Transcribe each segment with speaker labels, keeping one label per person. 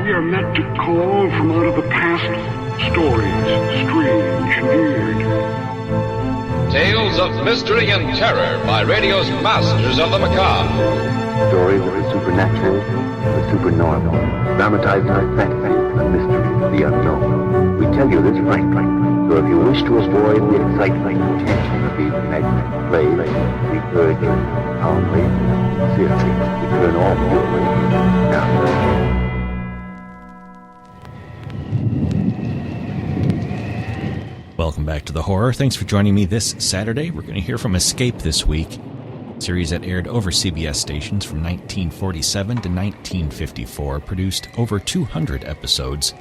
Speaker 1: We are meant to call from out of the past stories, strange and weird.
Speaker 2: Tales of mystery and terror by radio's masters of the macabre.
Speaker 3: Stories of the supernatural, the supernormal, dramatized our fantasy, the mystery, the unknown. We tell you this frankly, so if you wish to avoid the excitement and tension of these imaginary plays, we urge you calmly, sincerely, to turn off your radio now.
Speaker 4: Welcome back to The Horror. Thanks for joining me this Saturday. We're going to hear from Escape this week, a series that aired over CBS stations from 1947 to 1954, produced over 200 episodes.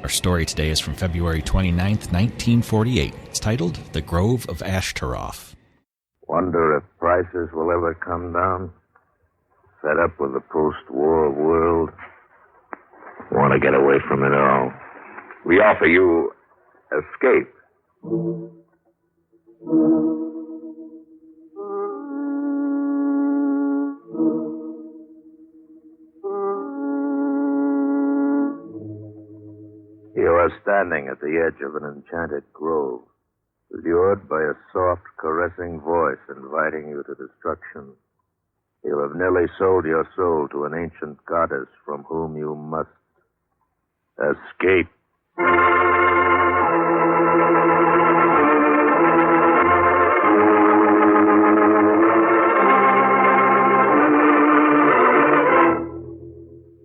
Speaker 4: Our story today is from February 29th, 1948. It's titled The Grove of Ashtaroff.
Speaker 3: Wonder if prices will ever come down? Fed up with the post-war world? Want to get away from it all? We offer you Escape. You are standing at the edge of an enchanted grove, lured by a soft, caressing voice inviting you to destruction. You have nearly sold your soul to an ancient goddess from whom you must escape.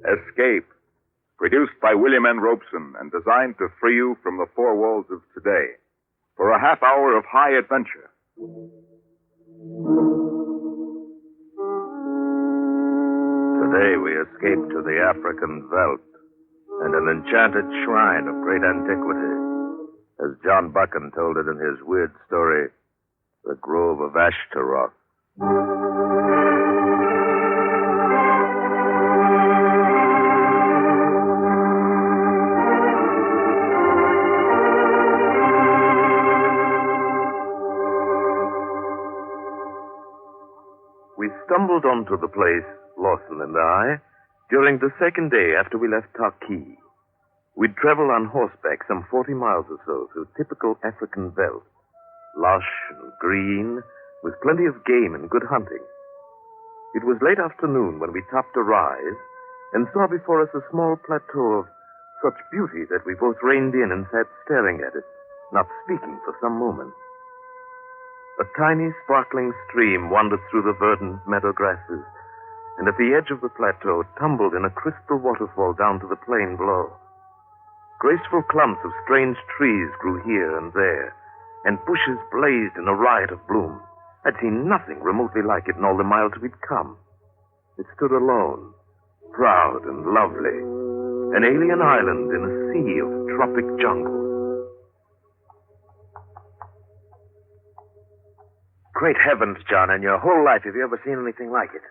Speaker 5: Escape, produced by William N. Robeson and designed to free you from the four walls of today for a half hour of high adventure.
Speaker 3: Today we escape to the African veldt and an enchanted shrine of great antiquity, as John Buchan told it in his weird story, The Grove of Ashtaroff. We stumbled onto the place, Lawson and I, during the second day after we left Taki. We'd travel on horseback some 40 miles or so through typical African veldt, lush and green, with plenty of game and good hunting. It was late afternoon when we topped a rise and saw before us a small plateau of such beauty that we both reined in and sat staring at it, not speaking for some moments. A tiny, sparkling stream wandered through the verdant meadow grasses, and at the edge of the plateau tumbled in a crystal waterfall down to the plain below. Graceful clumps of strange trees grew here and there, and bushes blazed in a riot of bloom. I'd seen nothing remotely like it in all the miles we'd come. It stood alone, proud and lovely, an alien island in a sea of tropic jungle.
Speaker 6: Great heavens, John, in your whole life have you ever seen anything like it?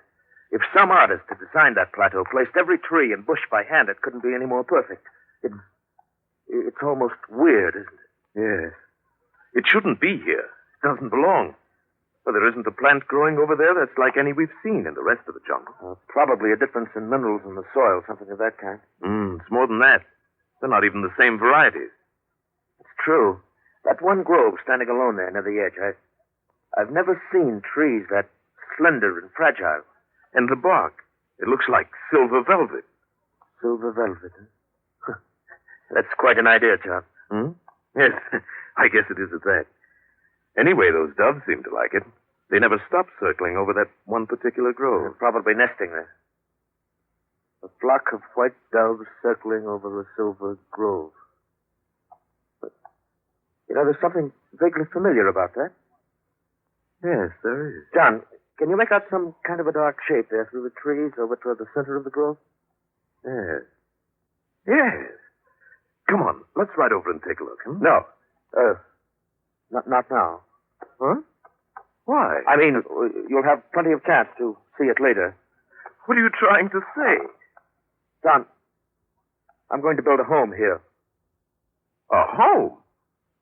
Speaker 6: If some artist had designed that plateau, placed every tree and bush by hand, it couldn't be any more perfect. It's almost weird, isn't it?
Speaker 3: Yes. It shouldn't be here. It doesn't belong. Well, there isn't a plant growing over there that's like any we've seen in the rest of the jungle.
Speaker 6: Probably a difference in minerals in the soil, something of that kind.
Speaker 3: It's more than that. They're not even the same varieties.
Speaker 6: It's true. That one grove standing alone there near the edge, I've never seen trees that slender and fragile.
Speaker 3: And the bark, it looks like silver velvet.
Speaker 6: Silver velvet, huh? That's quite an idea, John.
Speaker 3: Yes, I guess it is at that. Anyway, those doves seem to like it. They never stop circling over that one particular grove.
Speaker 6: They're probably nesting there. A flock of white doves circling over a silver grove. But, there's something vaguely familiar about that.
Speaker 3: Yes, there is.
Speaker 6: John, can you make out some kind of a dark shape there through the trees over toward the center of the grove?
Speaker 3: Yes. Yes. Come on, let's ride over and take a look.
Speaker 6: No. Not now.
Speaker 3: Huh? Why?
Speaker 6: I mean, you'll have plenty of chance to see it later.
Speaker 3: What are you trying to say?
Speaker 6: John, I'm going to build a home here.
Speaker 3: A home?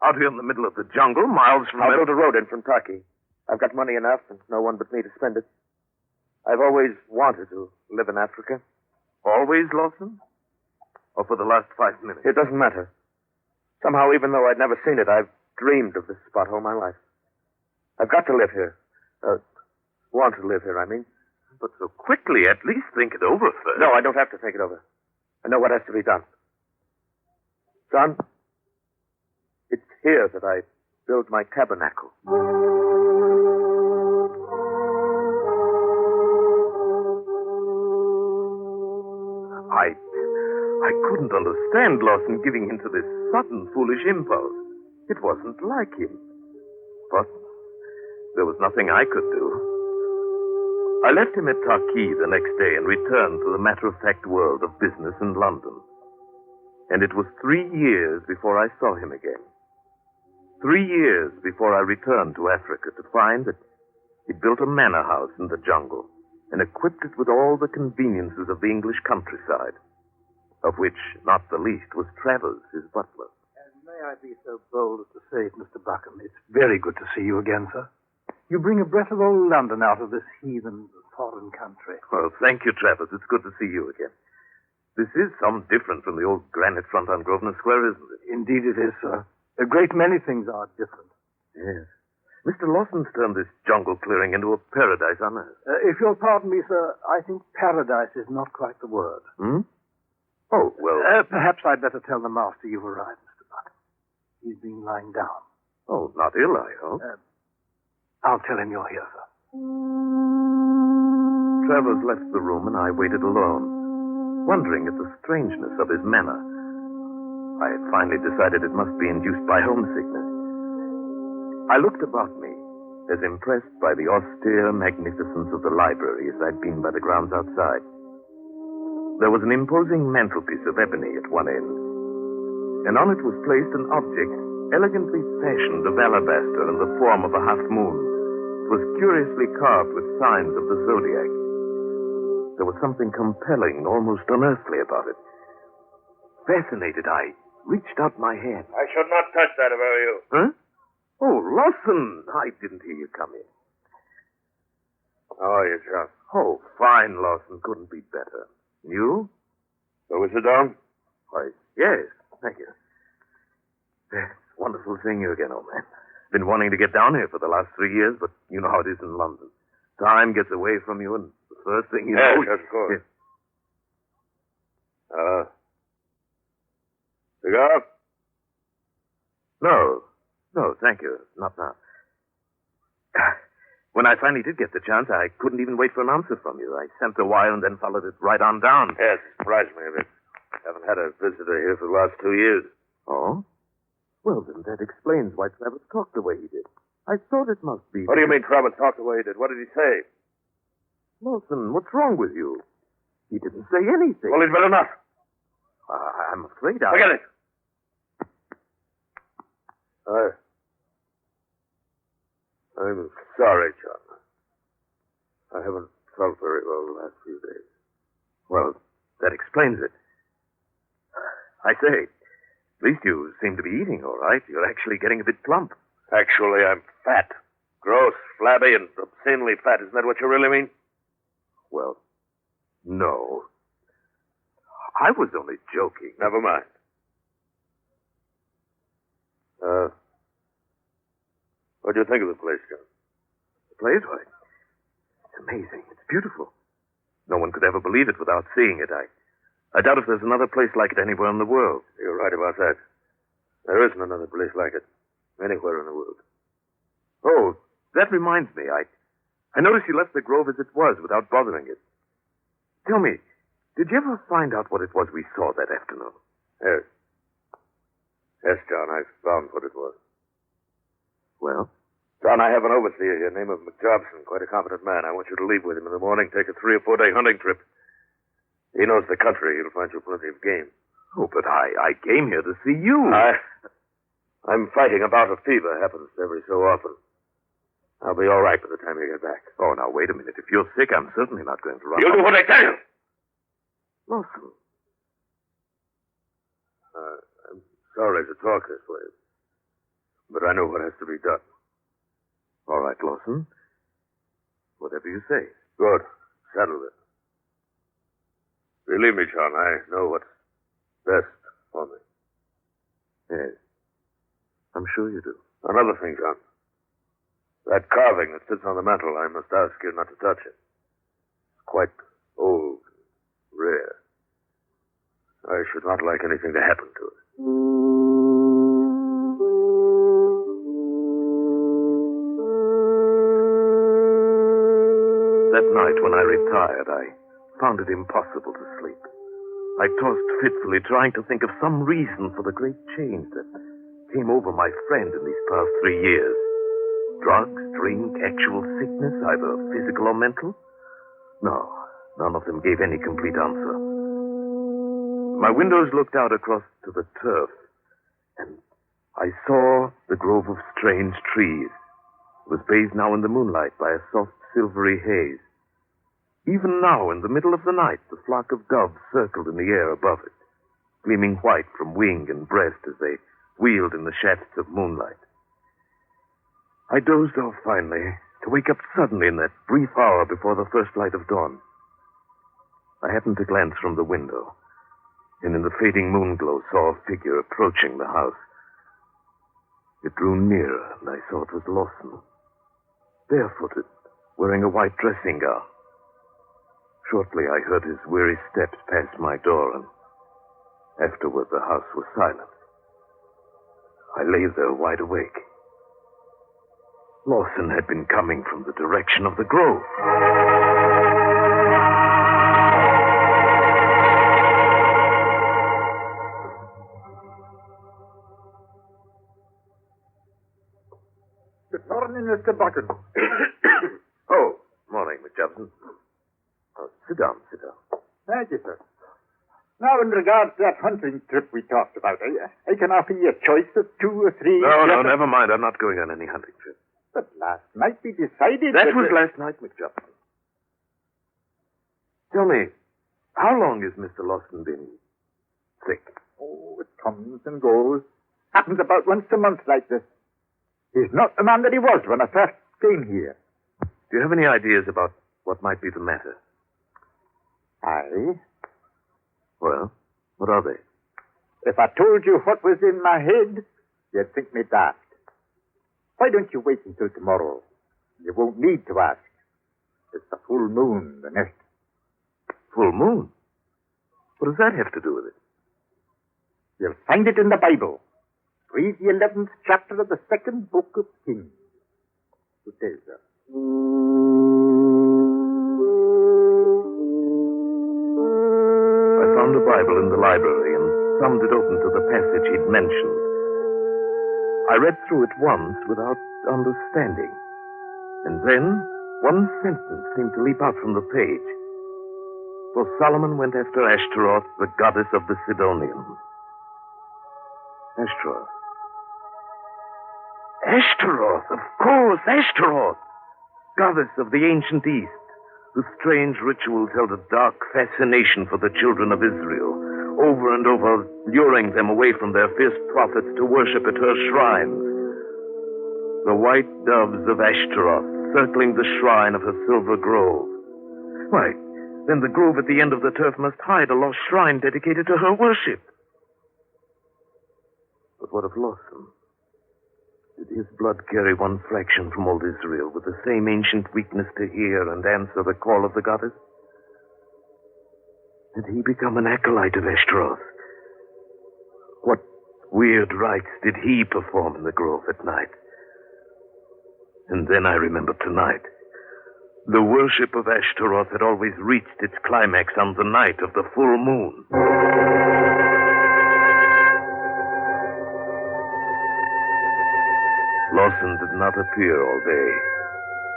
Speaker 3: Out here in the middle of the jungle, miles from...
Speaker 6: I'll build a road in from Taki. I've got money enough and no one but me to spend it. I've always wanted to live in Africa.
Speaker 3: Always, Lawson? Or for the last 5 minutes?
Speaker 6: It doesn't matter. Somehow, even though I'd never seen it, I've dreamed of this spot all my life. I've got to live here. Want to live here, I mean.
Speaker 3: But so quickly, at least think it over first.
Speaker 6: No, I don't have to think it over. I know what has to be done. Son, it's here that I build my tabernacle.
Speaker 3: I couldn't understand Lawson giving in to this sudden, foolish impulse. It wasn't like him. But there was nothing I could do. I left him at Torquay the next day and returned to the matter-of-fact world of business in London. And it was 3 years before I saw him again. 3 years before I returned to Africa to find that he'd built a manor house in the jungle and equipped it with all the conveniences of the English countryside, of which not the least was Travers, his butler.
Speaker 7: And may I be so bold as to say it, Mr. Buckham, it's very good to see you again, sir. You bring a breath of old London out of this heathen foreign country.
Speaker 3: Well, thank you, Travers. It's good to see you again. This is some different from the old granite front on Grosvenor Square, isn't it?
Speaker 7: Indeed it is, sir. A great many things are different.
Speaker 3: Yes. Mr. Lawson's turned this jungle clearing into a paradise on earth.
Speaker 7: If you'll pardon me, sir, I think paradise is not quite the word.
Speaker 3: Hmm? Oh, well...
Speaker 7: Perhaps I'd better tell the master you've arrived, Mr. Buckham. He's been lying down.
Speaker 3: Oh, not ill, I hope.
Speaker 7: I'll tell him you're here, sir.
Speaker 3: Travers left the room and I waited alone, wondering at the strangeness of his manner. I had finally decided it must be induced by homesickness. I looked about me, as impressed by the austere magnificence of the library as I'd been by the grounds outside. There was an imposing mantelpiece of ebony at one end, and on it was placed an object elegantly fashioned of alabaster in the form of a half-moon. It was curiously carved with signs of the zodiac. There was something compelling, almost unearthly about it. Fascinated, I reached out my hand.
Speaker 6: I should not touch that if I were you.
Speaker 3: Huh? Oh, Lawson! I didn't hear you come in.
Speaker 6: How are you, John?
Speaker 3: Oh, fine, Lawson. Couldn't be better. You?
Speaker 6: So we sit down?
Speaker 3: Why, yes. Thank you. It's wonderful seeing you again, old man. Been wanting to get down here for the last 3 years, but you know how it is in London. Time gets away from you, and the first thing you know...
Speaker 6: Yes, of course. Cigar?
Speaker 3: No, thank you. Not now. When I finally did get the chance, I couldn't even wait for an answer from you. I sent a wire and then followed it right on down.
Speaker 6: Yes, it surprised me a bit. Haven't had a visitor here for the last 2 years.
Speaker 3: Oh? Well, then that explains why Travers talked the way he did. I thought it must be...
Speaker 6: What do you mean Travers talked the way he did? What did he say?
Speaker 3: Lawson, what's wrong with you? He didn't say anything.
Speaker 6: Well, he's been enough.
Speaker 3: I'm afraid
Speaker 6: Forget it. I'm sorry, John. I haven't felt very well the last few days.
Speaker 3: Well, that explains it. I say, at least you seem to be eating all right. You're actually getting a bit plump.
Speaker 6: Actually, I'm fat. Gross, flabby, and obscenely fat. Isn't that what you really mean?
Speaker 3: Well, no. I was only joking.
Speaker 6: Never mind. What do you think of the place, John?
Speaker 3: The place? Why, it's amazing. It's beautiful. No one could ever believe it without seeing it. I doubt if there's another place like it anywhere in the world.
Speaker 6: You're right about that. There isn't another place like it anywhere in the world.
Speaker 3: Oh, that reminds me. I noticed you left the grove as it was without bothering it. Tell me, did you ever find out what it was we saw that afternoon?
Speaker 6: Yes. Yes, John, I found what it was.
Speaker 3: Well?
Speaker 6: John, I have an overseer here named McJobson, quite a competent man. I want you to leave with him in the morning, take a 3 or 4 day hunting trip. He knows the country. He'll find you plenty of game.
Speaker 3: Oh, but I came here to see you.
Speaker 6: I'm fighting a bout of fever. Happens every so often. I'll be all right by the time you get back.
Speaker 3: Oh, now, wait a minute. If you're sick, I'm certainly not going to run.
Speaker 6: You'll do what I tell you.
Speaker 3: Lawson.
Speaker 6: I'm sorry to talk this way, but I know what has to be done.
Speaker 3: All right, Lawson. Whatever you say.
Speaker 6: Good. Settle it. Believe me, John, I know what's
Speaker 3: sure you do.
Speaker 6: Another thing, John. That carving that sits on the mantel, I must ask you not to touch it. It's quite old, rare. I should not like anything to happen to it.
Speaker 3: That night when I retired, I found it impossible to sleep. I tossed fitfully, trying to think of some reason for the great change that came over my friend in these past 3 years. Drugs, drink, actual sickness, either physical or mental? No, none of them gave any complete answer. My windows looked out across to the turf, and I saw the grove of strange trees. It was bathed now in the moonlight by a soft, silvery haze. Even now, in the middle of the night, the flock of doves circled in the air above it, gleaming white from wing and breast as they wheeled in the shafts of moonlight. I dozed off finally, to wake up suddenly in that brief hour before the first light of dawn. I happened to glance from the window, and in the fading moonglow saw a figure approaching the house. It drew nearer, and I saw it was Lawson, barefooted, wearing a white dressing gown. Shortly, I heard his weary steps past my door, and afterward the house was silent. I lay there wide awake. Lawson had been coming from the direction of the grove.
Speaker 8: Good morning, Mr. Bucket.
Speaker 3: Oh, morning, Miss Jefferson. Sit down, sit down.
Speaker 8: Thank you, sir. Now, in regard to that hunting trip we talked about, I can offer you a choice of 2 or 3...
Speaker 3: No, never mind. I'm not going on any hunting trip.
Speaker 8: But last night we decided
Speaker 3: That was last night, Miss Jefferson. Tell me, how long has Mr. Lawson been sick?
Speaker 8: Oh, it comes and goes. Happens about once a month like this. He's not the man that he was when I first came here.
Speaker 3: Do you have any ideas about what might be the matter?
Speaker 8: Aye.
Speaker 3: Well, what are they?
Speaker 8: If I told you what was in my head, you'd think me daft. Why don't you wait until tomorrow? You won't need to ask. It's the full moon, the next.
Speaker 3: Full moon? What does that have to do with it?
Speaker 8: You'll find it in the Bible. Read the 11th chapter of the 2nd book of Kings. Good day, sir.
Speaker 3: I found a Bible in the library and thumbed it open to the passage he'd mentioned. I read through it once without understanding. And then one sentence seemed to leap out from the page. For Solomon went after Ashtaroff, the goddess of the Sidonians. Ashtaroff. Ashtaroff, of course, Ashtaroff! Goddess of the ancient East, whose strange rituals held a dark fascination for the children of Israel, over and over luring them away from their fierce prophets to worship at her shrines. The white doves of Ashtaroff circling the shrine of her silver grove. Why, then the grove at the end of the turf must hide a lost shrine dedicated to her worship. But what of Lawson? Did his blood carry one fraction from old Israel with the same ancient weakness to hear and answer the call of the goddess? Had he become an acolyte of Ashtaroth? What weird rites did he perform in the grove at night? And then I remembered tonight. The worship of Ashtaroth had always reached its climax on the night of the full moon. Lawson did not appear all day.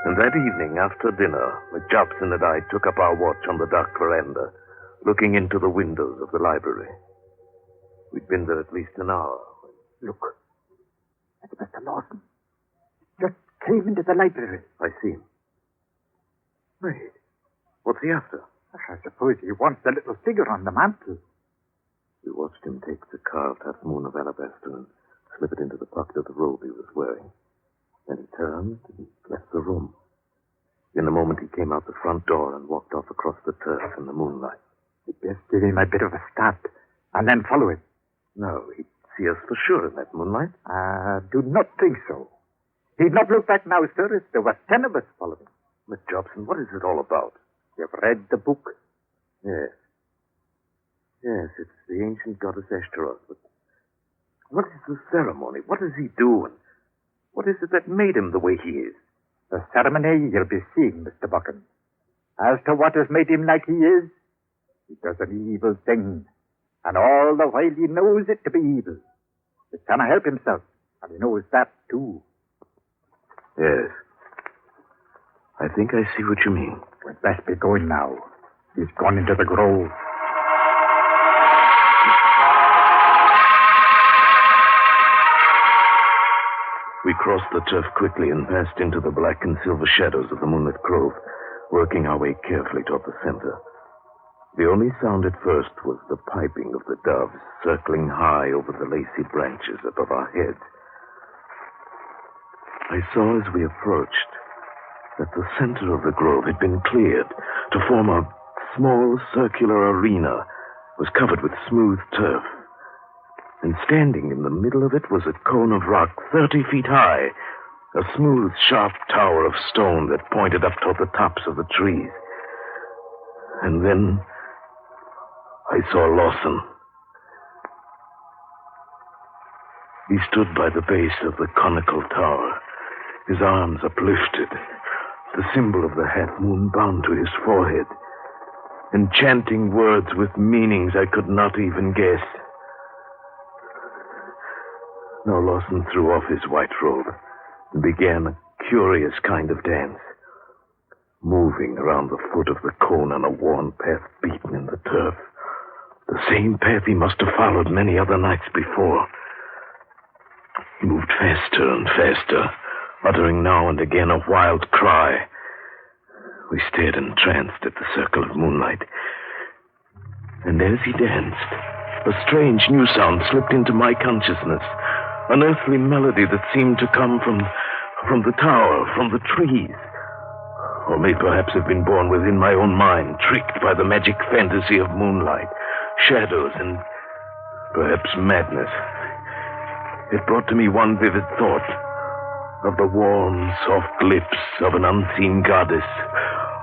Speaker 3: And that evening, after dinner, McJobson and I took up our watch on the dark veranda, looking into the windows of the library. We'd been there at least an hour.
Speaker 8: Look. That's Mr. Lawson. Just came into the library.
Speaker 3: I see him. Wait. What's he after?
Speaker 8: I suppose he wants the little figure on the mantel.
Speaker 3: We watched him take the carved half moon of alabaster and slip it into the pocket of the robe he was wearing. Then he turned and left the room. In a moment, he came out the front door and walked off across the turf in the moonlight.
Speaker 8: You'd best give him a bit of a start and then follow him.
Speaker 3: No, he'd see us for sure in that moonlight.
Speaker 8: I do not think so. He'd not look back now, sir, if there were 10 of us following.
Speaker 3: Miss Jobson, what is it all about?
Speaker 8: You've read the book?
Speaker 3: Yes. Yes, it's the ancient goddess Ashtaroff. But what is the ceremony? What does he do? And what is it that made him the way he is?
Speaker 8: The ceremony you'll be seeing, Mr. Buchan. As to what has made him like he is, he does an evil thing. And all the while he knows it to be evil. He cannot help himself, and he knows that too.
Speaker 3: Yes. I think I see what you mean.
Speaker 8: We'd best be going now. He's gone into the grove.
Speaker 3: We crossed the turf quickly and passed into the black and silver shadows of the moonlit grove, working our way carefully toward the center. The only sound at first was the piping of the doves circling high over the lacy branches above our heads. I saw as we approached that the center of the grove had been cleared to form a small circular arena. It was covered with smooth turf. And standing in the middle of it was a cone of rock 30 feet high, a smooth, sharp tower of stone that pointed up toward the tops of the trees. And then I saw Lawson. He stood by the base of the conical tower, his arms uplifted, the symbol of the half moon bound to his forehead, and chanting words with meanings I could not even guess. Now Lawson threw off his white robe and began a curious kind of dance, moving around the foot of the cone on a worn path beaten in the turf, the same path he must have followed many other nights before. He moved faster and faster, uttering now and again a wild cry. We stared entranced at the circle of moonlight. And as he danced, a strange new sound slipped into my consciousness, an earthly melody that seemed to come from the tower, from the trees. Or may perhaps have been born within my own mind, tricked by the magic fantasy of moonlight, shadows, and perhaps madness. It brought to me one vivid thought of the warm, soft lips of an unseen goddess,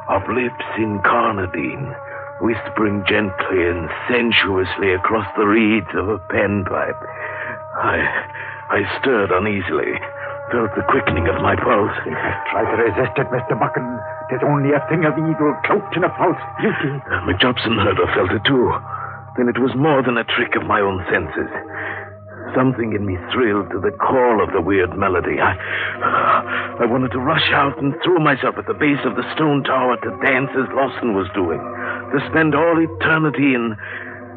Speaker 3: of lips incarnadine, whispering gently and sensuously across the reeds of a panpipe. I stirred uneasily, felt the quickening of my pulse.
Speaker 8: You must try to resist it, Mr. Buchan. It is only a thing of evil cloaked in a false beauty.
Speaker 3: McJobson heard or felt it too. Then it was more than a trick of my own senses. Something in me thrilled to the call of the weird melody. I wanted to rush out and throw myself at the base of the stone tower to dance as Lawson was doing, to spend all eternity in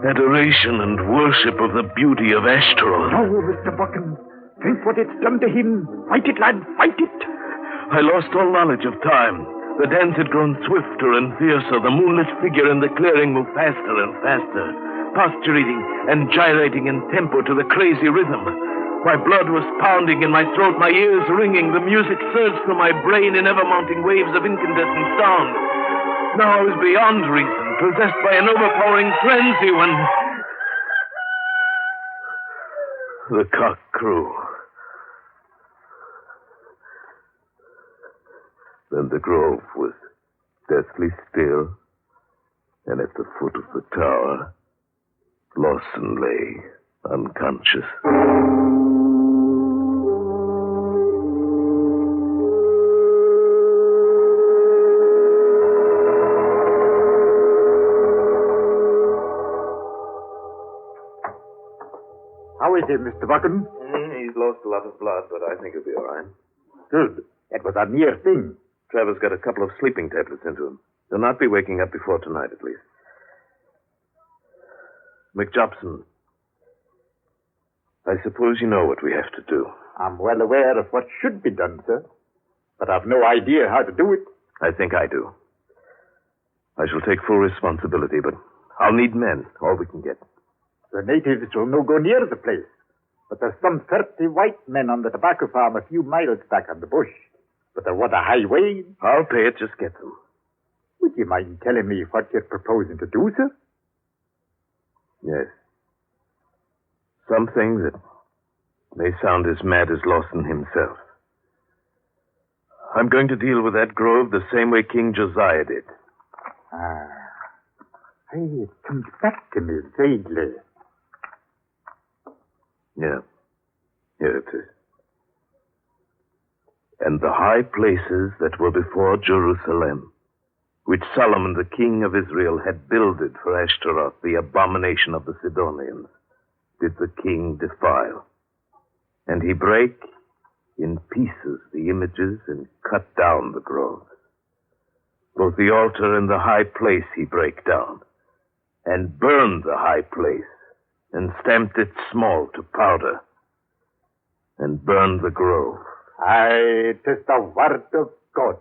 Speaker 3: adoration and worship of the beauty of Ashtaroff.
Speaker 8: No, Mr. Buchan. Think what it's done to him. Fight it, lad, fight it.
Speaker 3: I lost all knowledge of time. The dance had grown swifter and fiercer. The moonlit figure in the clearing moved faster and faster, postulating and gyrating in tempo to the crazy rhythm. My blood was pounding in my throat, my ears ringing. The music surged through my brain in ever-mounting waves of incandescent sound. Now I was beyond reason, possessed by an overpowering frenzy when the cock crew. Then the grove was deathly still, and at the foot of the tower, Lawson lay unconscious.
Speaker 8: How is he, Mr. Buchan?
Speaker 3: He's lost a lot of blood, but I think he'll be all right.
Speaker 8: Good. It was a near thing.
Speaker 3: Trevor's got a couple of sleeping tablets into him. He'll not be waking up before tonight, at least. McJobson, I suppose you know what we have to do.
Speaker 8: I'm well aware of what should be done, sir. But I've no idea how to do it.
Speaker 3: I think I do. I shall take full responsibility, but I'll need men, all we can get.
Speaker 8: The natives will no go near the place. But there's some 30 white men on the tobacco farm a few miles back on the bush. But there was a high wage.
Speaker 3: I'll pay it, just get them.
Speaker 8: Would you mind telling me what you're proposing to do, sir?
Speaker 3: Yes. Something that may sound as mad as Lawson himself. I'm going to deal with that grove the same way King Josiah did.
Speaker 8: Hey, it comes back to me vaguely.
Speaker 3: Yeah. Here it is. And the high places that were before Jerusalem, which Solomon, the king of Israel, had builded for Ashtaroff, the abomination of the Sidonians, did the king defile. And he brake in pieces the images and cut down the groves. Both the altar and the high place he brake down, and burned the high place, and stamped it small to powder, and burned the grove.
Speaker 8: Aye, 'tis the word of God.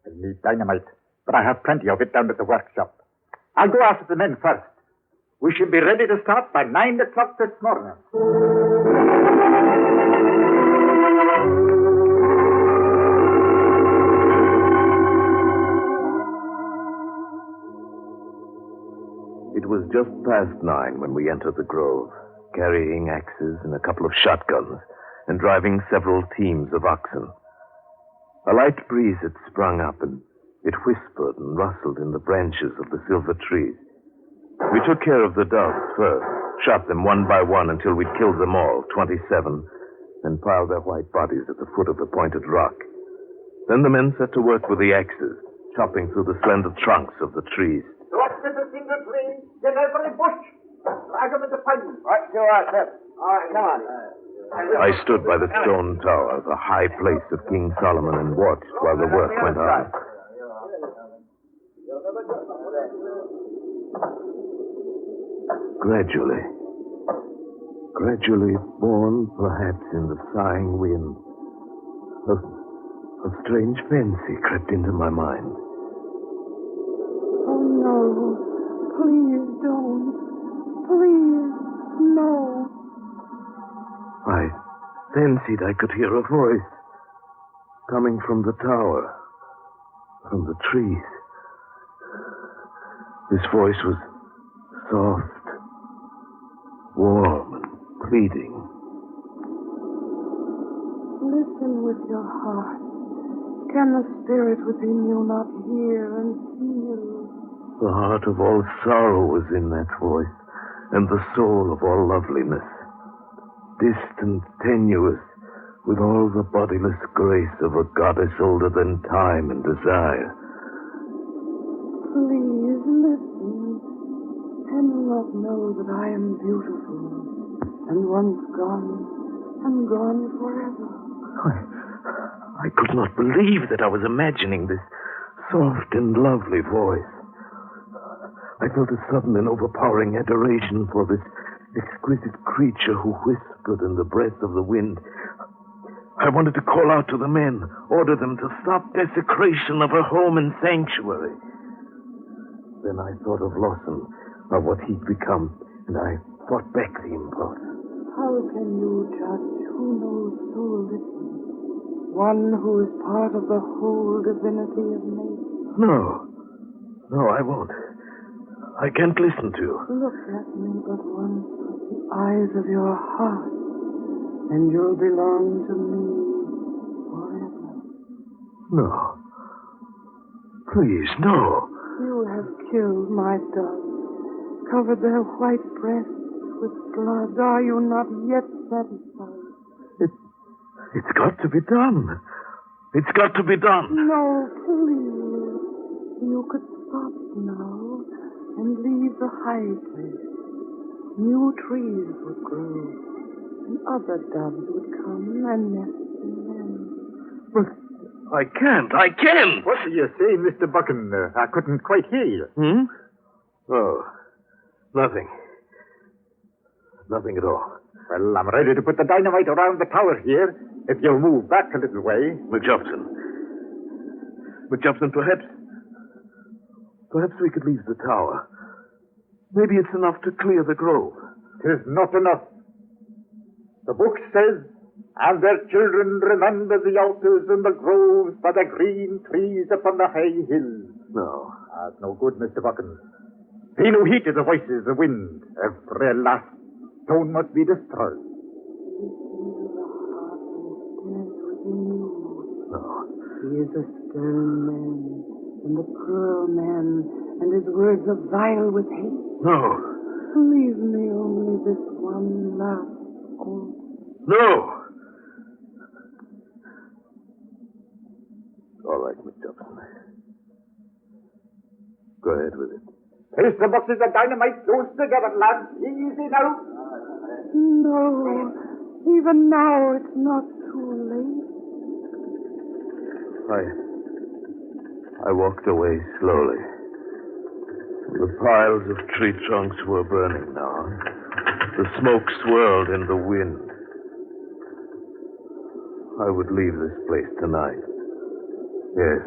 Speaker 8: I need dynamite, but I have plenty of it down at the workshop. I'll go after the men first. We should be ready to start by 9 o'clock this morning.
Speaker 3: It was just past 9 when we entered the grove, carrying axes and a couple of shotguns, and driving several teams of oxen. A light breeze had sprung up, and it whispered and rustled in the branches of the silver trees. We took care of the doves first, shot them one by one until we'd killed them all, 27, and piled their white bodies at the foot of the pointed rock. Then the men set to work with the axes, chopping through the slender trunks of the trees.
Speaker 8: Drop the single tree, get every bush. Drag them into pine.
Speaker 6: Right, go out, sir. All right, come on.
Speaker 3: I stood by the stone tower, the high place of King Solomon, and watched while the work went on. Gradually born perhaps in the sighing wind, a strange fancy crept into my mind.
Speaker 9: Oh, no. Please don't. Please, no.
Speaker 3: I fancied I could hear a voice coming from the tower, from the trees. This voice was soft, warm, and pleading.
Speaker 9: Listen with your heart. Can the spirit within you not hear and feel?
Speaker 3: The heart of all sorrow was in that voice, and the soul of all loveliness. Distant, tenuous, with all the bodiless grace of a goddess older than time and desire.
Speaker 9: Please listen. Can you not know that I am beautiful, and once gone, and gone forever?
Speaker 3: I could not believe that I was imagining this soft and lovely voice. I felt a sudden and overpowering adoration for this exquisite creature who whispered in the breath of the wind. I wanted to call out to the men, order them to stop desecration of her home and sanctuary. Then I thought of Lawson, of what he'd become, and I fought back the impulse.
Speaker 9: How can you judge who knows so little? One who is part of the whole divinity of nature.
Speaker 3: No, I won't. I can't listen to you.
Speaker 9: Look at me but once with the eyes of your heart, and you'll belong to me forever.
Speaker 3: No. Please, no.
Speaker 9: You have killed my doves, covered their white breasts with blood. Are you not yet satisfied?
Speaker 3: It's got to be done. It's got to be done.
Speaker 9: No, please. You could stop now and leave the high place. New trees would grow, and other doves would come and nest in them.
Speaker 3: But I can't.
Speaker 8: What are you saying, Mr. Buchan? I couldn't quite hear you.
Speaker 3: Oh, nothing. Nothing at all.
Speaker 8: Well, I'm ready to put the dynamite around the tower here, if you'll move back a little way.
Speaker 3: McJobson, perhaps we could leave the tower. Maybe it's enough to clear the grove.
Speaker 8: 'Tis not enough. The book says, and their children remember the altars and the groves by the green trees upon the high hills.
Speaker 3: No.
Speaker 8: That's no good, Mr. Buchan. Pay no heed to the voices of the wind. Every last stone must be destroyed.
Speaker 9: No. He is a stone man, and a pearl man, and his words are vile with hate.
Speaker 3: No.
Speaker 9: Leave me only this one last hope.
Speaker 3: No! All right, Miss Jobson. Go ahead with it.
Speaker 8: Place the boxes of dynamite close together, lads. Easy now.
Speaker 9: No. Even now it's not too late.
Speaker 3: I walked away slowly. The piles of tree trunks were burning now. The smoke swirled in the wind. I would leave this place tonight. Yes,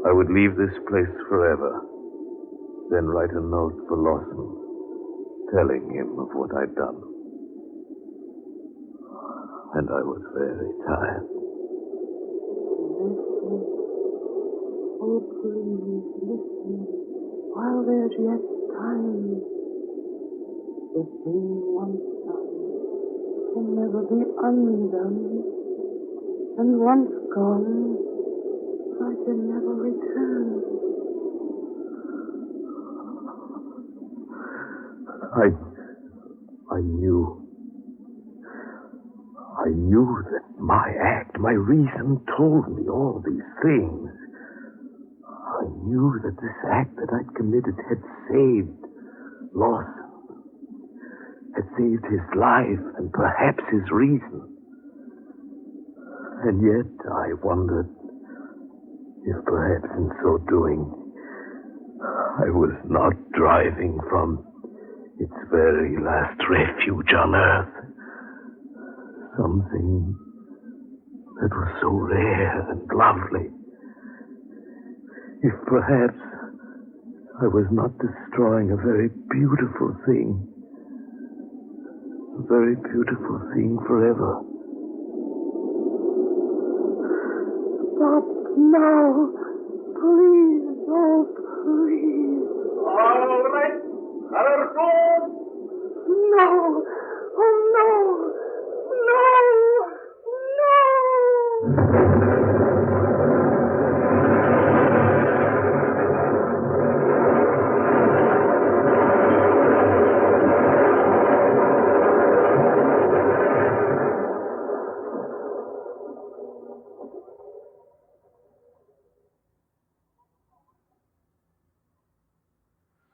Speaker 3: I would leave this place forever. Then write a note for Lawson, telling him of what I'd done. And I was very tired.
Speaker 9: Listen. Oh, please, listen. While there's yet time. The thing once done can never be undone. And once gone, I can never return.
Speaker 3: I knew that my act, my reason told me all these things. I knew that this act that I'd committed had saved Lawson, had saved his life and perhaps his reason. And yet I wondered if perhaps in so doing I was not driving from its very last refuge on earth. Something that was so rare and lovely. If perhaps I was not destroying a very beautiful thing. A very beautiful thing forever.
Speaker 9: Stop now. Please, oh, please.
Speaker 8: All right. Let go.
Speaker 9: No. Oh, no. No. No.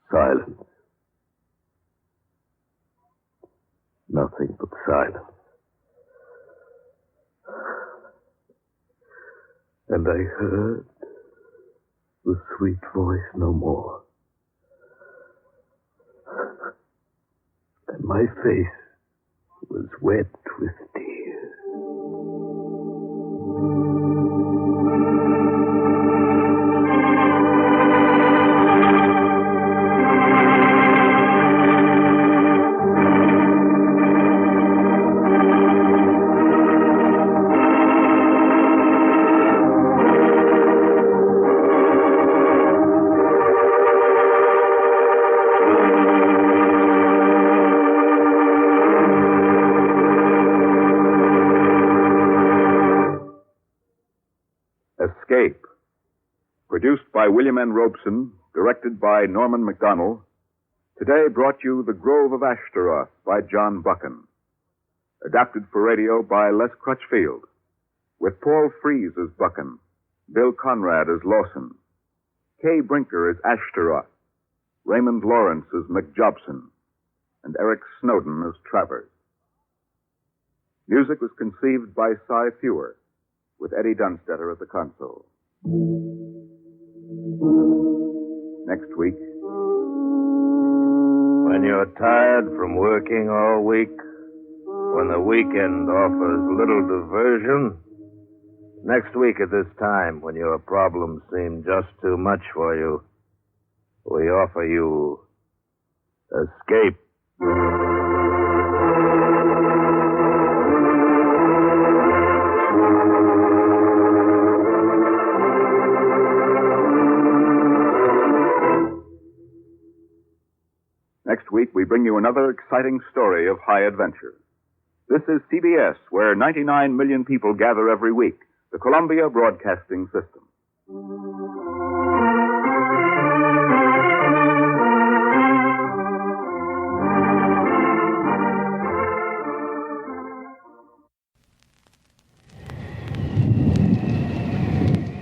Speaker 3: Silence. Nothing but silence. And I heard the sweet voice no more. And my face was wet with tears.
Speaker 5: Escape. Produced by William N. Robeson, directed by Norman MacDonald. Today brought you The Grove of Ashtaroff by John Buchan. Adapted for radio by Les Crutchfield. With Paul Frees as Buchan, Bill Conrad as Lawson, Kay Brinker as Ashtaroff, Raymond Lawrence as McJobson, and Eric Snowden as Travers. Music was conceived by Cy Fewer, with Eddie Dunstetter at the console. Next week.
Speaker 3: When you're tired from working all week, when the weekend offers little diversion, next week at this time, when your problems seem just too much for you, we offer you Escape.
Speaker 5: Next week. week, we bring you another exciting story of high adventure. This is CBS, where 99 million people gather every week, the Columbia Broadcasting System.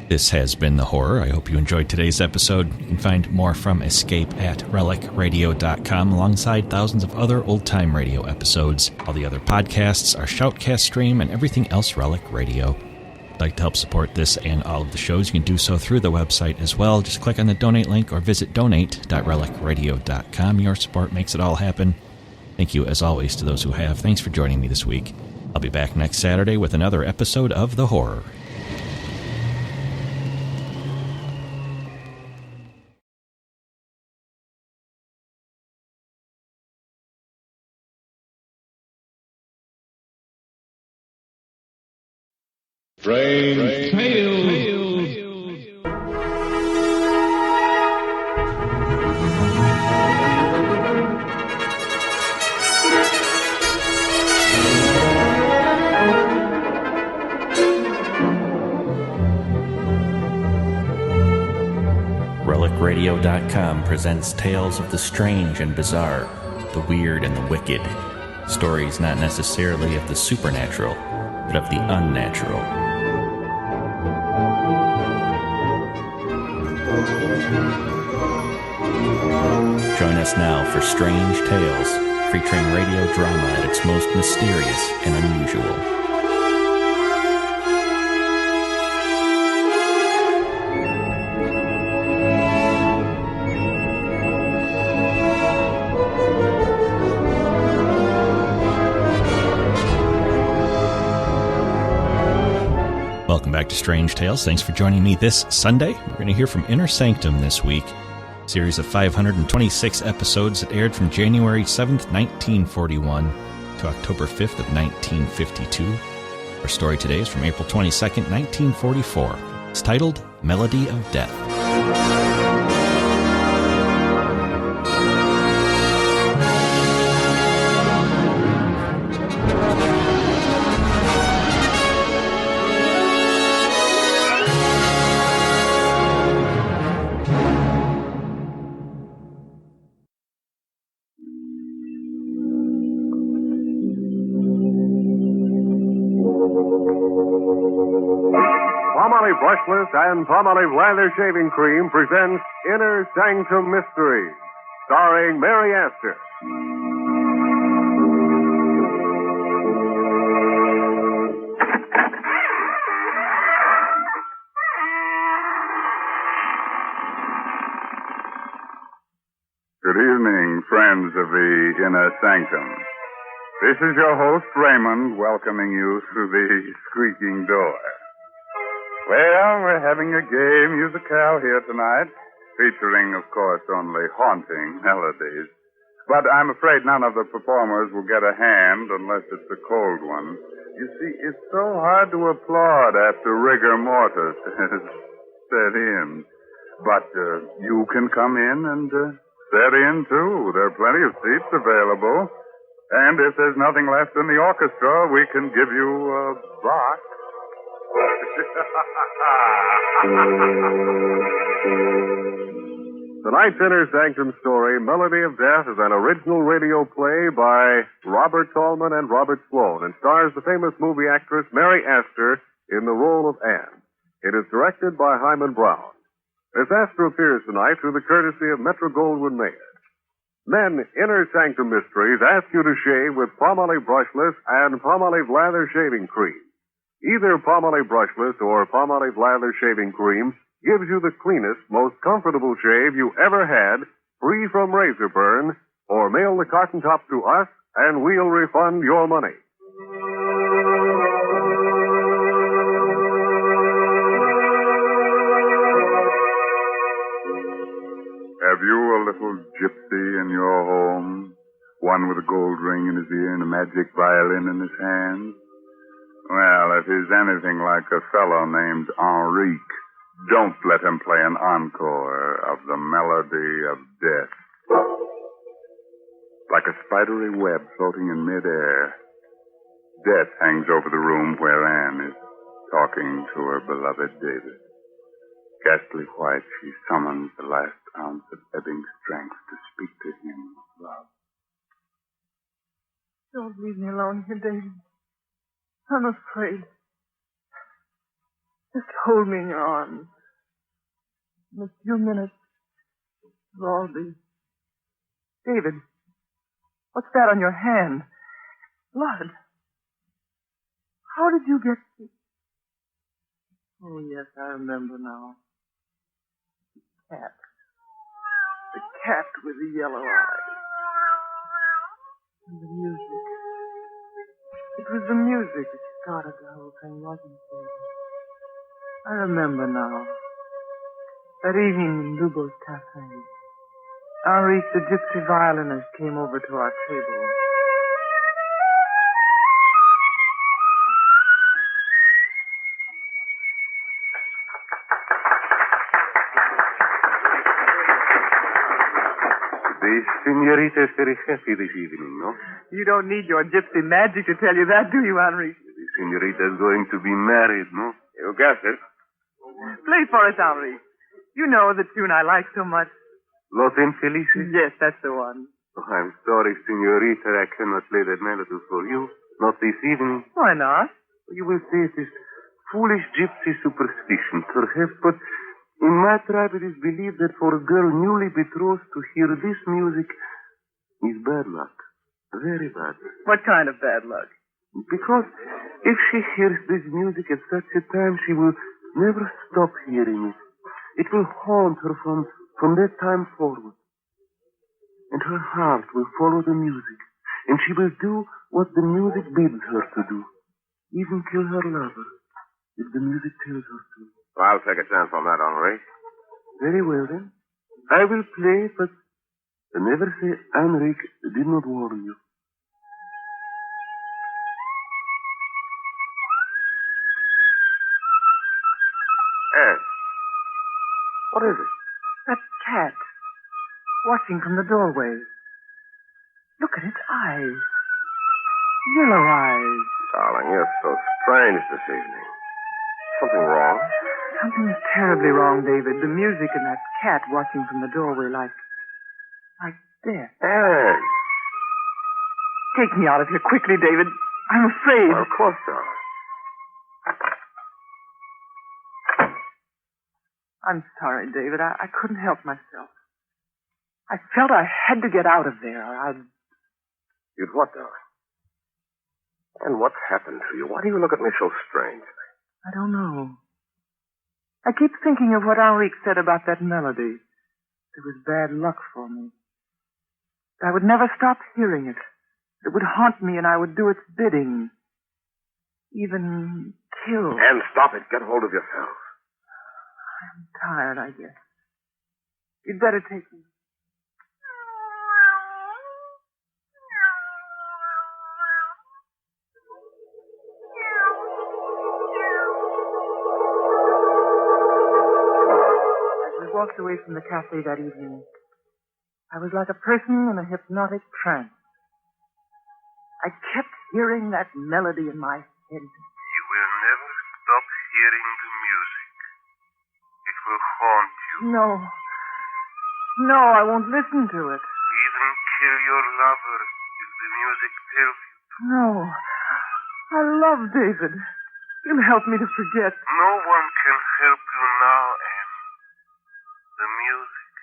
Speaker 4: This has been The Horror. I hope you enjoyed today's episode. You can find more from Escape at relicradio.com alongside thousands of other old-time radio episodes. All the other podcasts, our Shoutcast stream, and everything else Relic Radio. If you'd like to help support this and all of the shows, you can do so through the website as well. Just click on the donate link or visit donate.relicradio.com. Your support makes it all happen. Thank you, as always, to those who have. Thanks for joining me this week. I'll be back next Saturday with another episode of The Horror.
Speaker 2: Strange Tales.
Speaker 4: RelicRadio.com presents tales of the strange and bizarre, the weird and the wicked. Stories not necessarily of the supernatural, but of the unnatural. Join us now for Strange Tales, featuring radio drama at its most mysterious and unusual. Welcome back to Strange Tales. Thanks for joining me this Sunday. We're going to hear from Inner Sanctum this week. A series of 526 episodes that aired from January 7th, 1941 to October 5th of 1952. Our story today is from April 22nd, 1944. It's titled Melody of Death.
Speaker 10: Palmolive Brushless and Palmolive Lather Shaving Cream presents Inner Sanctum Mystery, starring Mary Astor.
Speaker 5: Good evening, friends of the Inner Sanctum. This is your host, Raymond, welcoming you through the squeaking door. Well, we're having a gay musicale here tonight, featuring, of course, only haunting melodies. But I'm afraid none of the performers will get a hand unless it's a cold one. You see, it's so hard to applaud after rigor mortis has set in. But you can come in and set in, too. There are plenty of seats available. And if there's nothing left in the orchestra, we can give you a box.
Speaker 10: Tonight's Inner Sanctum story, Melody of Death, is an original radio play by Robert Tallman and Robert Sloan and stars the famous movie actress Mary Astor in the role of Anne. It is directed by Hyman Brown. Miss Astor appears tonight through the courtesy of Metro-Goldwyn-Mayer. Men, Inner Sanctum Mysteries ask you to shave with Palmolive Brushless and Palmolive Lather Shaving Cream. Either Palmolive Brushless or Palmolive Lather Shaving Cream gives you the cleanest, most comfortable shave you ever had, free from razor burn, or mail the carton top to us and we'll refund your money.
Speaker 5: Have you a little gypsy in your home? One with a gold ring in his ear and a magic violin in his hand? Well, if he's anything like a fellow named Enrique, don't let him play an encore of the Melody of Death. Like a spidery web floating in midair, death hangs over the room where Anne is talking to her beloved David. Ghastly white, she summons the last ounce of ebbing strength to speak to him of love.
Speaker 9: Don't leave me alone here, David. I'm afraid. Just hold me in your arms. In a few minutes, it'll all be. David, what's that on your hand? Blood. How did you get... Oh, yes, I remember now. The cat. The cat with the yellow eyes. And the music. It was the music that started the whole thing, wasn't it? I remember now. That evening in Lubo's cafe, Henrique, the gypsy violinist, came over to our table.
Speaker 10: The senorita is very happy this evening, no?
Speaker 9: You don't need your gypsy magic to tell you that, do you, Henrique?
Speaker 10: The senorita is going to be married, no? You guessed it.
Speaker 9: Play for us, Henrique. You know the tune I like so much.
Speaker 10: Los Infelices?
Speaker 9: Yes, that's the one.
Speaker 10: Oh, I'm sorry, senorita, I cannot play that melody for you. Not this evening.
Speaker 9: Why not?
Speaker 10: You will say it is foolish gypsy superstition, perhaps, but in my tribe it is believed that for a girl newly betrothed to hear this music is bad luck. Very bad.
Speaker 9: What kind of bad luck?
Speaker 10: Because if she hears this music at such a time, she will never stop hearing it. It will haunt her from that time forward. And her heart will follow the music, and she will do what the music bids her to do. Even kill her lover, if the music tells her to.
Speaker 6: I'll take a chance on that, Henri.
Speaker 10: Very well, then. I will play, but never say Henrique did not warn you.
Speaker 6: Anne, what is it?
Speaker 9: That cat, watching from the doorway. Look at its eyes. Yellow eyes.
Speaker 6: Darling, you're so strange this evening. Something wrong?
Speaker 9: Something's terribly wrong, David. The music and that cat watching from the doorway like death.
Speaker 6: Anne.
Speaker 9: Take me out of here quickly, David. I'm afraid.
Speaker 6: Well, of course, darling.
Speaker 9: I'm sorry, David. I couldn't help myself. I felt I had to get out of there.
Speaker 6: You'd what, darling? And what's happened to you? Why do you look at me so strangely?
Speaker 9: I don't know. I keep thinking of what Henrique said about that melody. It was bad luck for me. I would never stop hearing it. It would haunt me and I would do its bidding. Even kill.
Speaker 6: And stop it. Get hold of yourself.
Speaker 9: I'm tired, I guess. You'd better take me. As we walked away from the cafe that evening, I was like a person in a hypnotic trance. I kept hearing that melody in my head.
Speaker 10: You will never stop hearing the music. It will haunt you.
Speaker 9: No. No, I won't listen to it.
Speaker 10: Even kill your lover if the music tells you to.
Speaker 9: No. I love David. You'll help me to forget.
Speaker 10: No one can help you now, Anne. The music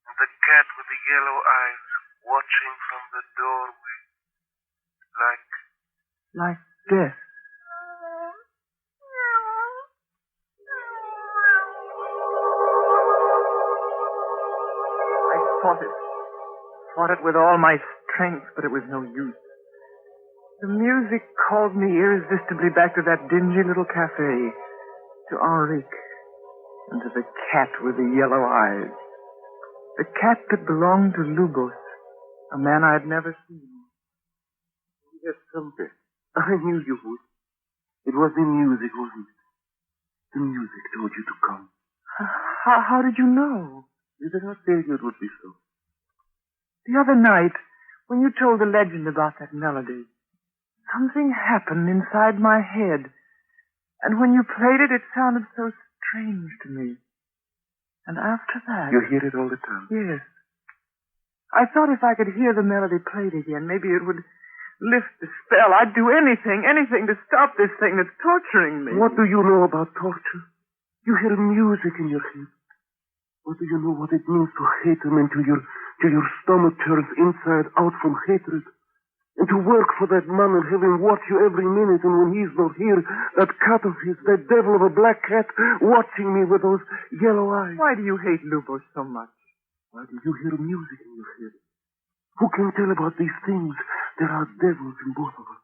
Speaker 10: and the cat with the yellow eyes watching from the doorway.
Speaker 9: Like death. I fought it. Fought it with all my strength, but it was no use. The music called me irresistibly back to that dingy little cafe, to Henrique, and to the cat with the yellow eyes. The cat that belonged to Lubos, a man I had never seen.
Speaker 10: Yes, something. I knew you would. It was the music, wasn't it? The music told you to come.
Speaker 9: How did you know?
Speaker 10: Did I not tell you it would be so?
Speaker 9: The other night, when you told the legend about that melody, something happened inside my head. And when you played it, it sounded so strange to me. And after that...
Speaker 10: You hear it all the time?
Speaker 9: Yes. I thought if I could hear the melody played again, maybe it would lift the spell. I'd do anything to stop this thing that's torturing me.
Speaker 10: What do you know about torture? You hear music in your head. What do you know what it means to hate him and till your stomach turns inside out from hatred? And to work for that man and have him watch you every minute, and when he's not here, that cat of his, that devil of a black cat, watching me with those yellow eyes.
Speaker 9: Why do you hate Lubos so much?
Speaker 10: Why do you hear music in your head? Who can tell about these things? There are devils in both of us.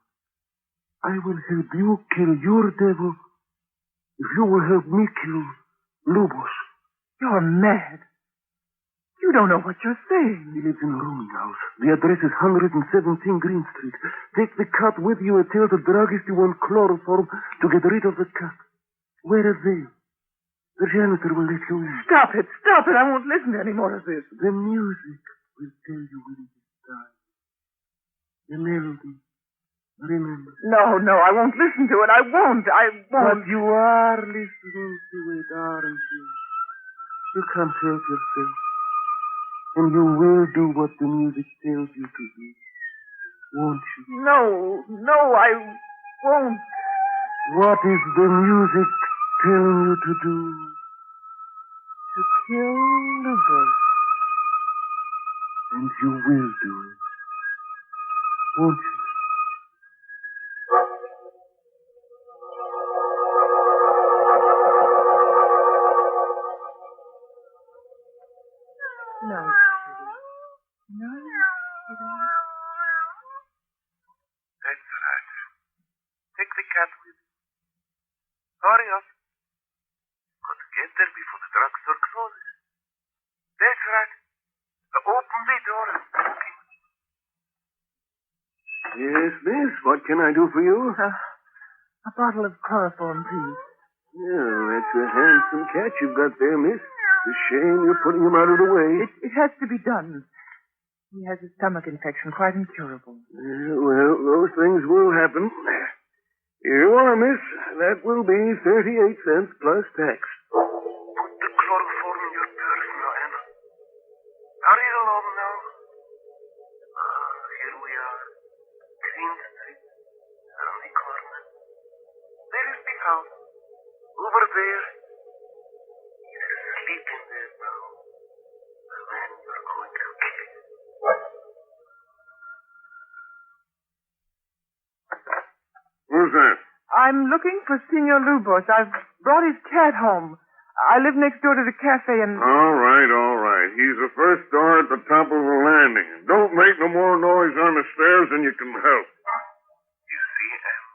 Speaker 10: I will help you kill your devil if you will help me kill Lubos.
Speaker 9: You're mad. You don't know what you're saying.
Speaker 10: He lives in a rooming house. The address is 117 Green Street. Take the cat with you and tell the druggist you want chloroform to get rid of the cat. Where is he? The janitor will let you in.
Speaker 9: Stop it. I won't listen to any more of this.
Speaker 10: The music will tell you when it is time. The melody. Remember.
Speaker 9: No, I won't listen to it. I won't.
Speaker 10: But you are listening to it, aren't you? You can't help yourself. And you will do what the music tells you to do. Won't you?
Speaker 9: No, I won't.
Speaker 10: What is the music telling you to do?
Speaker 9: To kill Lubos.
Speaker 10: And you will do it. Won't you?
Speaker 9: No,
Speaker 10: That's right. Take the cat with you. Hurry up. Got to get there before the drugstore closes. That's right. Open the door. Okay. Yes, miss. What can I do for you?
Speaker 9: A bottle of chloroform, please.
Speaker 10: Yeah, that's a handsome cat you've got there, miss. It's a shame you're putting him out of the way.
Speaker 9: It has to be done. He has a stomach infection, quite incurable.
Speaker 10: Well, those things will happen. Here you are, miss. That will be 38 cents plus tax. Put the chloroform in your purse now, Anna. Hurry along now. Here we are. Green Street. Around the corner. There is the house. Over there. He's sleeping there now. The man you're going to kill. Who's that?
Speaker 9: I'm looking for Senor Lubos. I've brought his cat home. I live next door to the cafe and...
Speaker 10: All right. He's the first door at the top of the landing. Don't make no more noise on the stairs than you can help. You see, Em,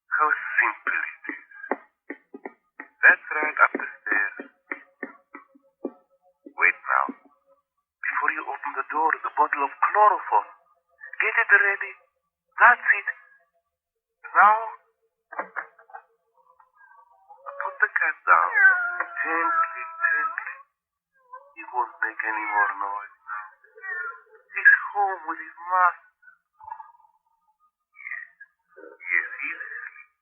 Speaker 10: how simple it is. That's right, up the stairs. Wait now. Before you open the door, the bottle of chloroform. Get it ready. That's it. Now, put the cat down. Gently. He won't make any more noise now. He's home with his master. Yes, he's asleep.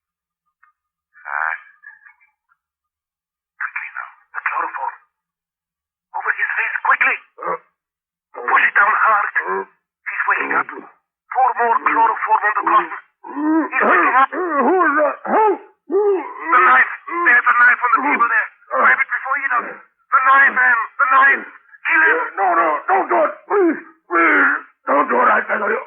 Speaker 10: Fast. Quickly now, the chloroform. Over his face, quickly. Push it down hard. He's waking up. Pour more chloroform on the cotton. He's waking up. Who is that? Who? The knife. There's a knife on the table there. Grab it before he does. The knife, Anne. The knife. Kill him. No. Don't do it. Please. Don't do it, I tell you.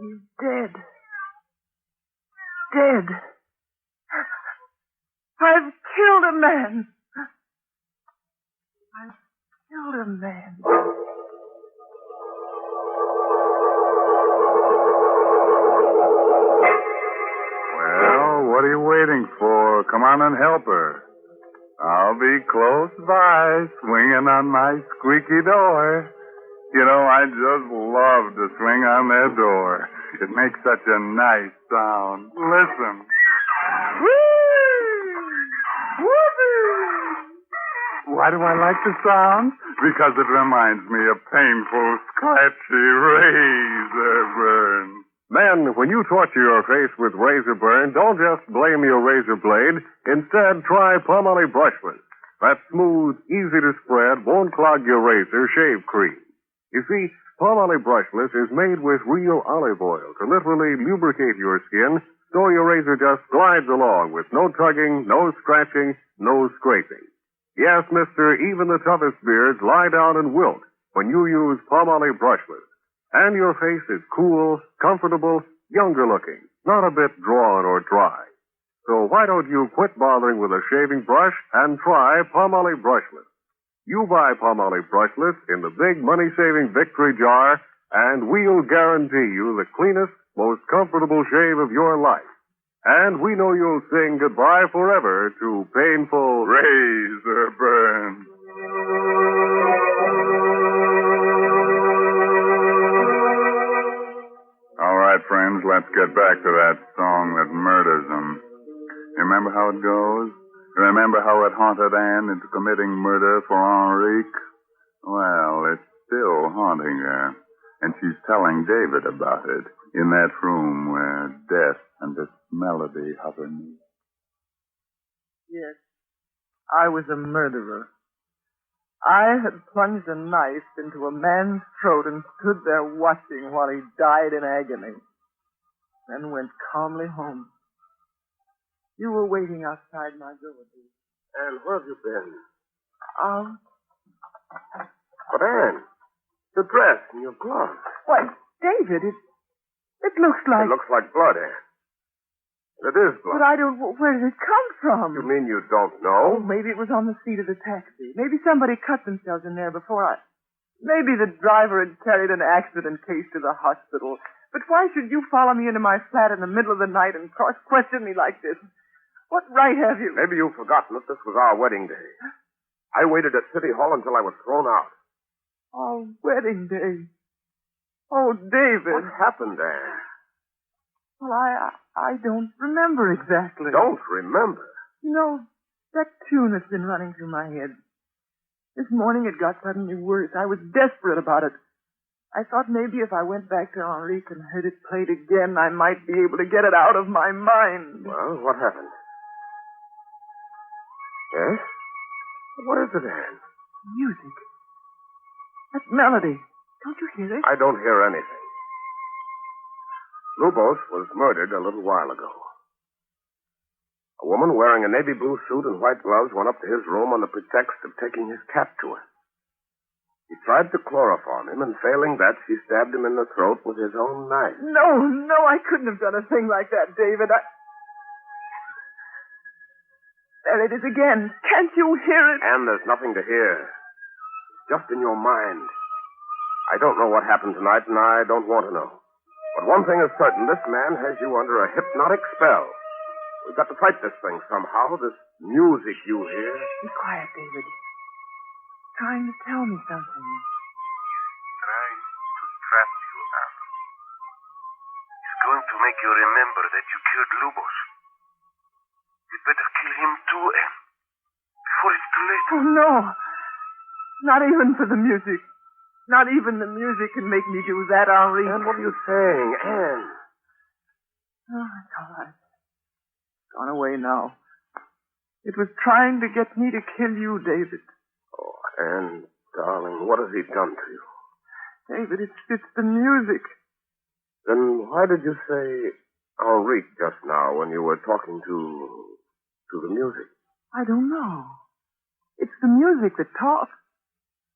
Speaker 9: He's dead. Dead. I've killed a man.
Speaker 5: Well, what are you waiting for? Come on and help her. I'll be close by, swinging on my squeaky door. You know, I just love to swing on that door.
Speaker 11: It makes such a nice sound. Listen. Why do I like the sound? Because it reminds me of painful, scratchy razor burn.
Speaker 10: Men, when you torture your face with razor burn, don't just blame your razor blade. Instead, try Palmolive Brushless. That smooth, easy to spread, won't clog your razor shave cream. You see, Palmolive Brushless is made with real olive oil to literally lubricate your skin so your razor just glides along with no tugging, no scratching, no scraping. Yes, mister, even the toughest beards lie down and wilt when you use Palmolive Brushless. And your face is cool, comfortable, younger looking, not a bit drawn or dry. So why don't you quit bothering with a shaving brush and try Palmolive Brushless? You buy Palmolive Brushless in the big money-saving Victory jar, and we'll guarantee you the cleanest, most comfortable shave of your life. And we know you'll sing goodbye forever to painful
Speaker 11: razor burn. All right, friends, let's get back to that song that murders them. You remember how it goes? You remember how it haunted Anne into committing murder for Henrique? Well, it's still haunting her, and she's telling David about it in that room where death and this melody hover near.
Speaker 9: Yes, I was a murderer. I had plunged a knife into a man's throat and stood there watching while he died in agony, then went calmly home. You were waiting outside my door, dear.
Speaker 6: Anne, where have you been?
Speaker 9: Out.
Speaker 6: But, Anne, your dress and your gloves.
Speaker 9: Why, David, it looks like...
Speaker 6: It looks like blood, Anne. It is blood.
Speaker 9: But I don't... Where did it come from?
Speaker 6: You mean you don't
Speaker 9: Oh,
Speaker 6: know?
Speaker 9: maybe it was on the seat of the taxi. Maybe somebody cut themselves in there before I... Maybe the driver had carried an accident case to the hospital. But why should you follow me into my flat in the middle of the night and question me like this? What right have you?
Speaker 6: Maybe you've forgotten that this was our wedding day. I waited at City Hall until I was thrown out.
Speaker 9: Our wedding day. Oh, David.
Speaker 6: What happened, Anne?
Speaker 9: Well, I don't remember exactly.
Speaker 6: Don't remember?
Speaker 9: You know, that tune has been running through my head. This morning it got suddenly worse. I was desperate about it. I thought maybe if I went back to Henrique and heard it played again, I might be able to get it out of my mind.
Speaker 6: Well, what happened? Yes? What is it, Anne?
Speaker 9: Music. That melody. Don't you hear it?
Speaker 6: I don't hear anything. Lubos was murdered a little while ago. A woman wearing a navy blue suit and white gloves went up to his room on the pretext of taking his cat to her. He tried to chloroform him, and failing that, she stabbed him in the throat with his own knife.
Speaker 9: No, I couldn't have done a thing like that, David. There it is again. Can't you hear it?
Speaker 6: And there's nothing to hear. It's just in your mind. I don't know what happened tonight, and I don't want to know. But one thing is certain, this man has you under a hypnotic spell. We've got to fight this thing somehow, this music you hear.
Speaker 9: Be quiet, David. Trying to tell me something.
Speaker 12: Trying to trap you, Anne. He's going to make you remember that you killed Lubos. You'd better kill him too, Anne. Before it's too late.
Speaker 9: Oh, no. Not even for the music. Not even the music can make me do that, Henri.
Speaker 6: Anne, what are you saying, Anne?
Speaker 9: Oh, it's all right. It's gone away now. It was trying to get me to kill you, David.
Speaker 6: Oh, Anne, darling, what has he done to you?
Speaker 9: David, it's the music.
Speaker 6: Then why did you say Henrique just now when you were talking to the music?
Speaker 9: I don't know. It's the music that talks.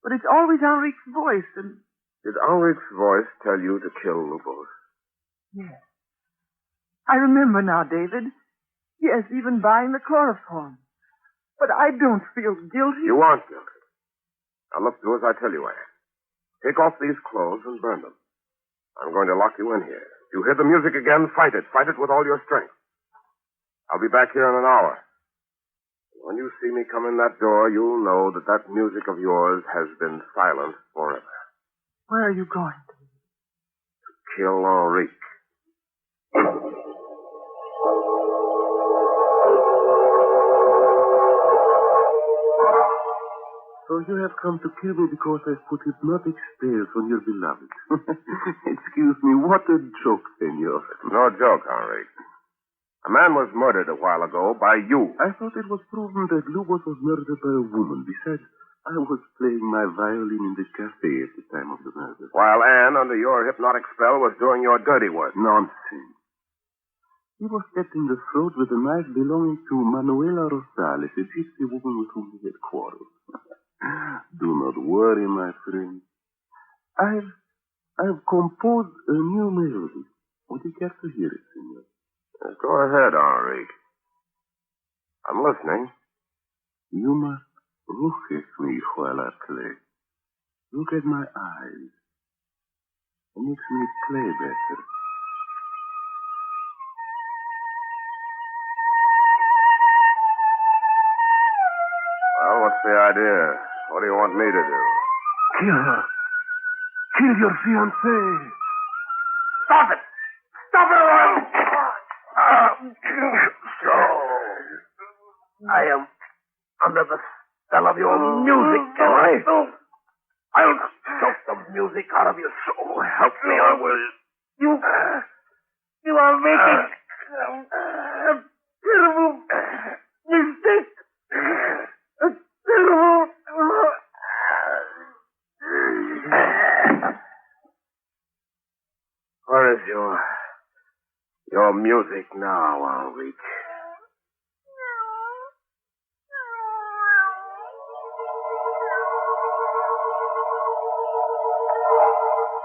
Speaker 9: But it's always Henrique's voice, and...
Speaker 6: Did Henrique's voice tell you to kill Lubos?
Speaker 9: Yes. I remember now, David. Yes, even buying the chloroform. But I don't feel guilty.
Speaker 6: You aren't guilty. Now look, do as I tell you, Anne. Take off these clothes and burn them. I'm going to lock you in here. If you hear the music again, fight it. Fight it with all your strength. I'll be back here in an hour. When you see me come in that door, you'll know that music of yours has been silent forever.
Speaker 9: Where are you going?
Speaker 6: To kill Henrique.
Speaker 12: So you have come to kill me because I've put hypnotic spells on your beloved. Excuse me, what a joke, senor.
Speaker 10: No joke, Henri. A man was murdered a while ago by you.
Speaker 12: I thought it was proven that Lubos was murdered by a woman. Besides, I was playing my violin in the cafe at the time of the murder.
Speaker 10: While Anne, under your hypnotic spell, was doing your dirty work.
Speaker 12: Nonsense. He was stabbed in the throat with a knife belonging to Manuela Rosales, a gypsy woman with whom he had quarreled. Do not worry, my friend. I've composed a new melody. Would you care to hear it, senor?
Speaker 10: Go ahead, Henri. I'm listening.
Speaker 12: You must look at me while I play. Look at my eyes. It makes me play better.
Speaker 10: Well, what's the idea? What do you want me to do?
Speaker 12: Kill her. Kill your fiancée.
Speaker 10: Stop it! Stop it, or
Speaker 6: So, I am under the spell of your music, am I? I'll choke the music out of you. So help me, I will. You are making a terrible mistake. A terrible... Where is your music now, Henri?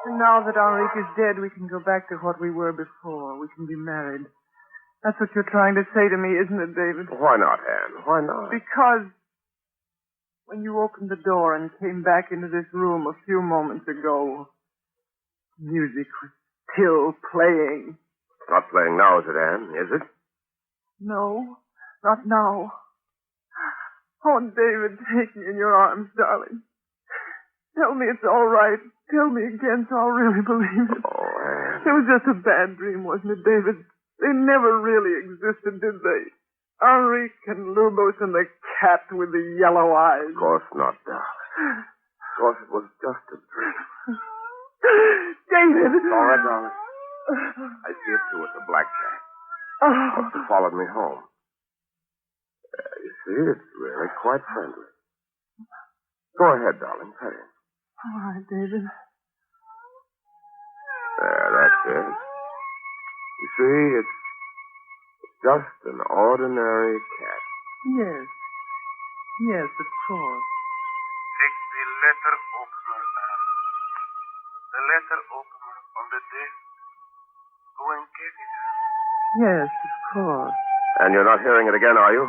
Speaker 9: And now that Henrique is dead, we can go back to what we were before. We can be married. That's what you're trying to say to me, isn't it, David?
Speaker 10: Why not, Anne? Why not?
Speaker 9: Because when you opened the door and came back into this room a few moments ago, music was still playing.
Speaker 10: It's not playing now, is it, Anne? Is it?
Speaker 9: No, not now. Oh, David, take me in your arms, darling. Tell me it's all right. Tell me again so I'll really believe it.
Speaker 10: Oh, Anne.
Speaker 9: It was just a bad dream, wasn't it, David? They never really existed, did they? Henrique and Lubos and the cat with the yellow eyes.
Speaker 10: Of course not, darling. Of course it was just a dream.
Speaker 9: David!
Speaker 10: All right, darling. I see it too. It's a black cat. Must have followed me home. You see, it's really quite friendly. Go ahead, darling. Pet him.
Speaker 9: All right, David.
Speaker 10: There, that's it. You see, it's just an ordinary cat.
Speaker 9: Yes. Yes, of course.
Speaker 12: Take the letter opener, Anne. The letter opener on the desk. Go and get it.
Speaker 9: Yes, of course.
Speaker 10: And you're not hearing it again, are you?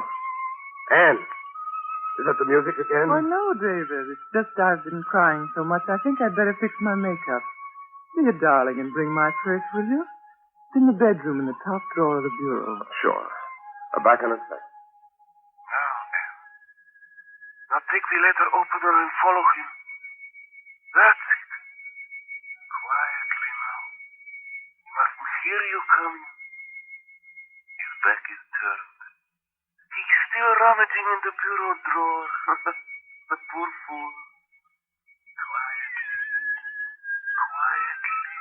Speaker 10: Anne, is that the music again?
Speaker 9: Oh, no, David. It's just I've been crying so much, I think I'd better fix my makeup. Be a darling and bring my purse, will you? It's in the bedroom in the top drawer of the bureau.
Speaker 10: Sure. Back in a sec.
Speaker 12: Now, Anne. Now take the letter opener and follow him. That's it. Quietly now. He mustn't hear you coming. His back is turned. He's still rummaging in the bureau drawer. The poor fool. Quietly. Quietly.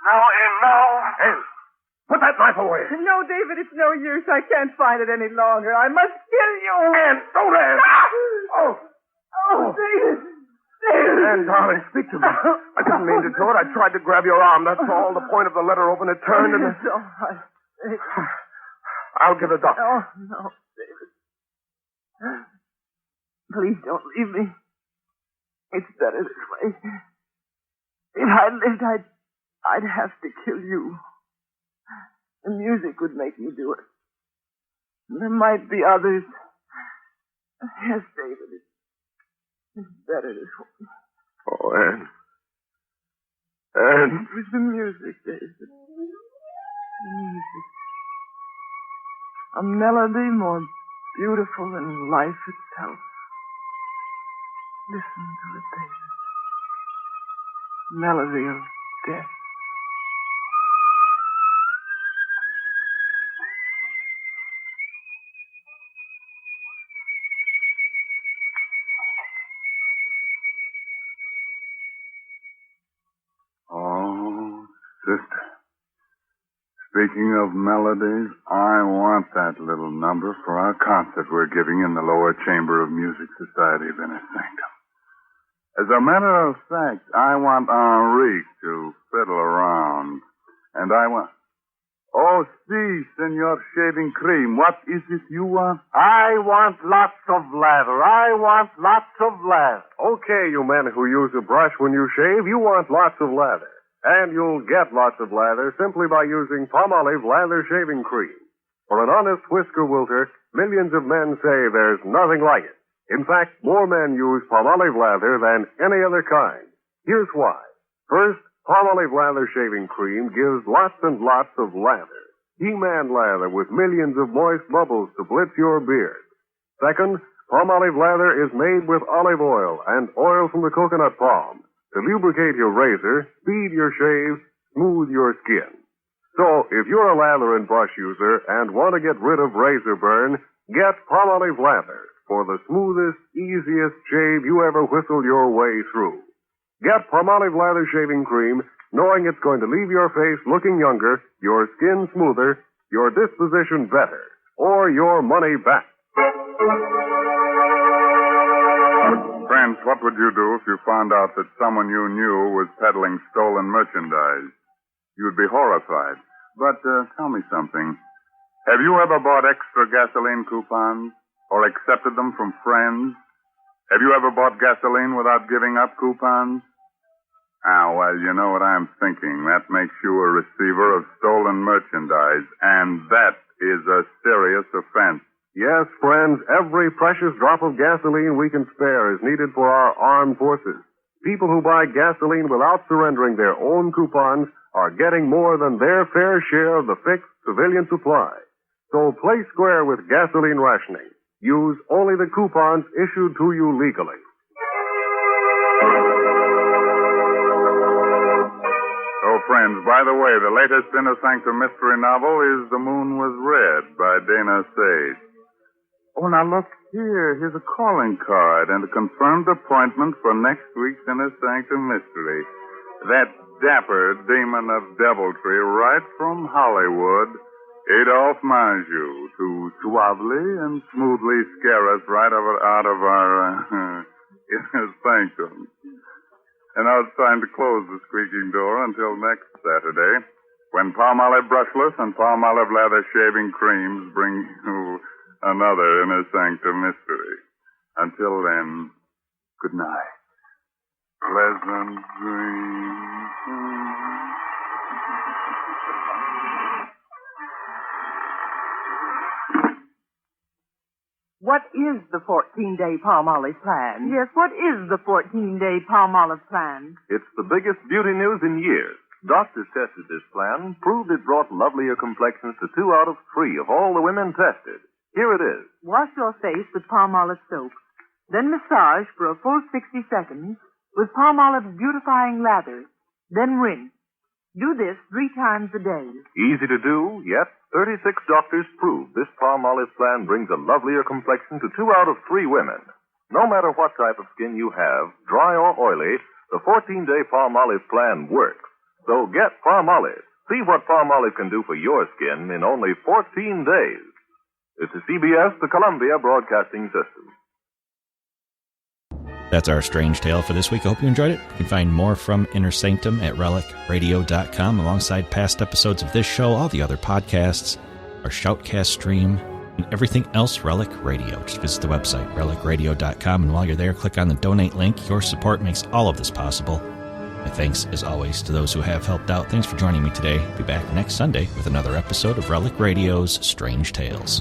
Speaker 12: Now, Anne, now.
Speaker 10: Anne, put that knife away.
Speaker 9: No, David, it's no use. I can't find it any longer. I must kill you.
Speaker 10: Anne, don't, Anne.
Speaker 9: Oh, David. David.
Speaker 10: Anne, darling, speak to me. I didn't mean to do it. I tried to grab your arm. That's all. The point of the letter opener turned and...
Speaker 9: It's all right.
Speaker 10: I'll get a doctor.
Speaker 9: Oh, no, David. Please don't leave me. It's better this way. If I lived, I'd have to kill you. The music would make me do it. There might be others. Yes, David, it's better this way.
Speaker 10: Oh, Anne. Anne.
Speaker 9: It was the music, David. The music. A melody more beautiful than life itself. Listen to it, David. Melody of death.
Speaker 11: Speaking of melodies, I want that little number for our concert we're giving in the lower chamber of Music Society of Inner Sanctum. As a matter of fact, I want Henrique to fiddle around. And I want... Oh, si, Senor Shaving Cream, what is it you want?
Speaker 13: I want lots of lather. I want lots of lather.
Speaker 10: Okay, you men who use a brush when you shave, you want lots of lather. And you'll get lots of lather simply by using Palmolive Lather Shaving Cream. For an honest whisker wilter, millions of men say there's nothing like it. In fact, more men use Palmolive Lather than any other kind. Here's why. First, Palmolive Lather Shaving Cream gives lots and lots of lather. He-Man lather with millions of moist bubbles to blitz your beard. Second, Palmolive Lather is made with olive oil and oil from the coconut palm to lubricate your razor, speed your shave, smooth your skin. So, if you're a lather and brush user and want to get rid of razor burn, get Palmolive Lather for the smoothest, easiest shave you ever whistled your way through. Get Palmolive Lather Shaving Cream, knowing it's going to leave your face looking younger, your skin smoother, your disposition better, or your money back.
Speaker 11: Friends, what would you do if you found out that someone you knew was peddling stolen merchandise? You'd be horrified. But tell me something. Have you ever bought extra gasoline coupons or accepted them from friends? Have you ever bought gasoline without giving up coupons? Ah, well, you know what I'm thinking. That makes you a receiver of stolen merchandise, and that is a serious offense.
Speaker 10: Yes, friends, every precious drop of gasoline we can spare is needed for our armed forces. People who buy gasoline without surrendering their own coupons are getting more than their fair share of the fixed civilian supply. So play square with gasoline rationing. Use only the coupons issued to you legally.
Speaker 11: Oh, friends, by the way, the latest Inner Sanctum mystery novel is The Moon Was Red by Dana Sage. Oh, now look here. Here's a calling card and a confirmed appointment for next week's Inner Sanctum mystery. That dapper demon of deviltry right from Hollywood, Adolphe Manjou, to suavely and smoothly scare us right out of our Inner Sanctum. And now it's time to close the squeaking door until next Saturday, when Palmolive Brushless and Palmolive Lather Shaving Creams bring you another Inner Sanctum mystery. Until then, good night. Pleasant dreams.
Speaker 9: What is the 14-day Palmolive plan?
Speaker 14: Yes, what is the 14-day Palmolive plan?
Speaker 15: It's the biggest beauty news in years. Doctors tested this plan, proved it brought lovelier complexions to 2 out of 3 of all the women tested. Here it is.
Speaker 14: Wash your face with Palmolive soap. Then massage for a full 60 seconds with Palmolive beautifying lather. Then rinse. Do this 3 times a day.
Speaker 15: Easy to do, yet 36 doctors prove this Palmolive plan brings a lovelier complexion to 2 out of 3 women. No matter what type of skin you have, dry or oily, the 14-day Palmolive plan works. So get Palmolive. See what Palmolive can do for your skin in only 14 days. This is CBS, the Columbia Broadcasting System.
Speaker 4: That's our Strange Tale for this week. I hope you enjoyed it. You can find more from Inner Sanctum at relicradio.com alongside past episodes of this show, all the other podcasts, our Shoutcast stream, and everything else Relic Radio. Just visit the website, relicradio.com, and while you're there, click on the donate link. Your support makes all of this possible. My thanks, as always, to those who have helped out. Thanks for joining me today. Be back next Sunday with another episode of Relic Radio's Strange Tales.